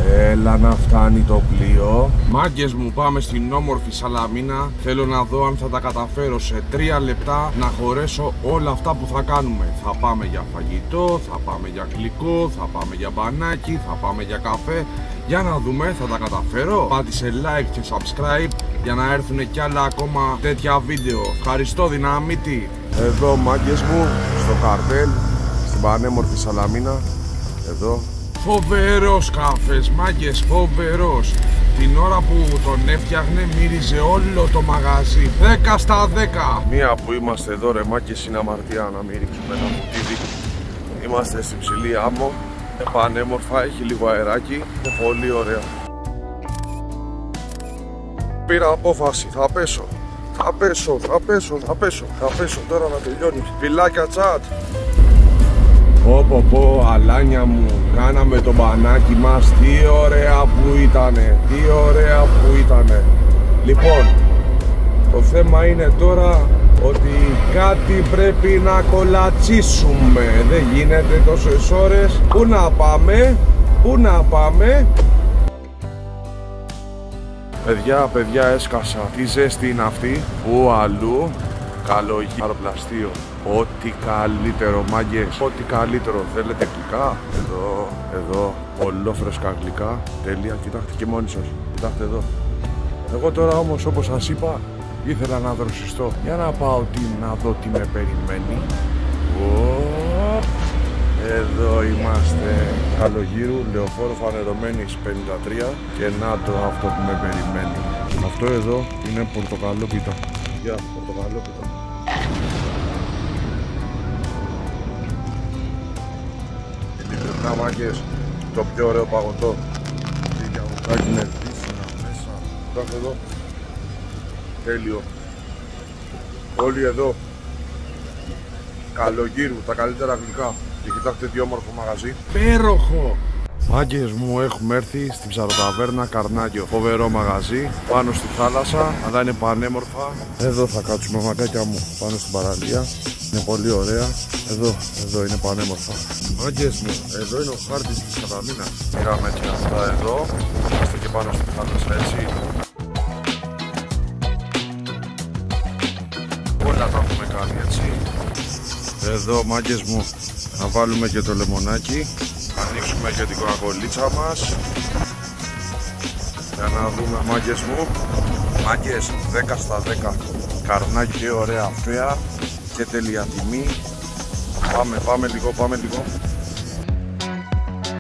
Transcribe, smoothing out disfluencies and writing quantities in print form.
Έλα να φτάνει το πλοίο. Μάγκες μου, πάμε στην όμορφη Σαλαμίνα. Θέλω να δω αν θα τα καταφέρω σε 3 λεπτά να χωρέσω όλα αυτά που θα κάνουμε. Θα πάμε για φαγητό, θα πάμε για γλυκό, θα πάμε για μπανάκι, θα πάμε για καφέ. Για να δούμε, θα τα καταφέρω. Πάτησε like και subscribe για να έρθουν κι άλλα ακόμα τέτοια βίντεο. Ευχαριστώ, δυναμίτη. Εδώ μάγκες μου, στο καρτέλ, στην πανέμορφη Σαλαμίνα. Εδώ. Φοβερός καφές, μάγκες, φοβερός. Την ώρα που τον έφτιαχνε μύριζε όλο το μαγαζί. 10 στα 10. Μία που είμαστε εδώ ρε μάγκες, είναι αμαρτία να μην ρίξουμε ένα ποτήρι. Είμαστε στην ψηλή άμμο. Πανέμορφα, έχει λίγο αεράκι. Είναι πολύ ωραία. Πήρα απόφαση, θα πέσω. Θα πέσω τώρα να τελειώνει. Φιλάκια τσάτ. Πω, αλάνια μου, κάναμε το μπανάκι μας, τι ωραία που ήτανε, Λοιπόν, το θέμα είναι τώρα ότι κάτι πρέπει να κολατσίσουμε. Δεν γίνεται τόσες ώρες. Πού να πάμε. Παιδιά, έσκασα. Τι ζέστη είναι αυτή. Πού αλλού. Καλογύρο πλαστείο. Ό,τι καλύτερο, μάγκες. Ό,τι καλύτερο. Θέλετε γλυκά. Εδώ. Ολόφρεσκα γλυκά. Τέλεια. Κοιτάξτε και μόνοι σας. Κοιτάξτε εδώ. Εγώ τώρα όμως, όπως σας είπα, ήθελα να δροσιστώ. Για να πάω να δω τι με περιμένει. Εδώ είμαστε. Καλογύρου, λεωφόρο Φανερωμένης 53. Και να το αυτό που με περιμένει. Αυτό εδώ είναι πορτοκαλόπιτα. Γεια, πορτοκαλόπιτα. Να μάγκες, το πιο ωραίο παγωτό. Τι διαγωτάκι είναι δύσινα μέσα. Κοιτάξτε εδώ. Τέλειο. Όλοι εδώ. Καλογύρου, τα καλύτερα γλυκά. Και κοιτάξτε τι όμορφο μαγαζί. Πέροχο! Μάγκες μου, έχουμε έρθει στην ψαροταβέρνα Καρνάκιο. Φοβερό μαγαζί, πάνω στη θάλασσα, αλλά είναι πανέμορφα. Εδώ θα κάτσουμε μαγκάκια μου, πάνω στην παραλία. Είναι πολύ ωραία. Εδώ είναι πανέμορφα. Μάγκες μου, εδώ είναι ο χάρτης της Σαλαμίνας. Πήραμε και αυτά εδώ. Είμαστε και πάνω στη θάλασσα, έτσι. Όλα τα έχουμε κάνει, έτσι. Εδώ, μάγκες μου, να βάλουμε και το λεμονάκι. Ανοίξουμε και την κοκακολίτσα μας. Για να δούμε, μάγκες μου. Μάγκες, 10 στα 10. Καρνάκι και ωραία φέα. Και τέλεια τιμή. Πάμε λίγο.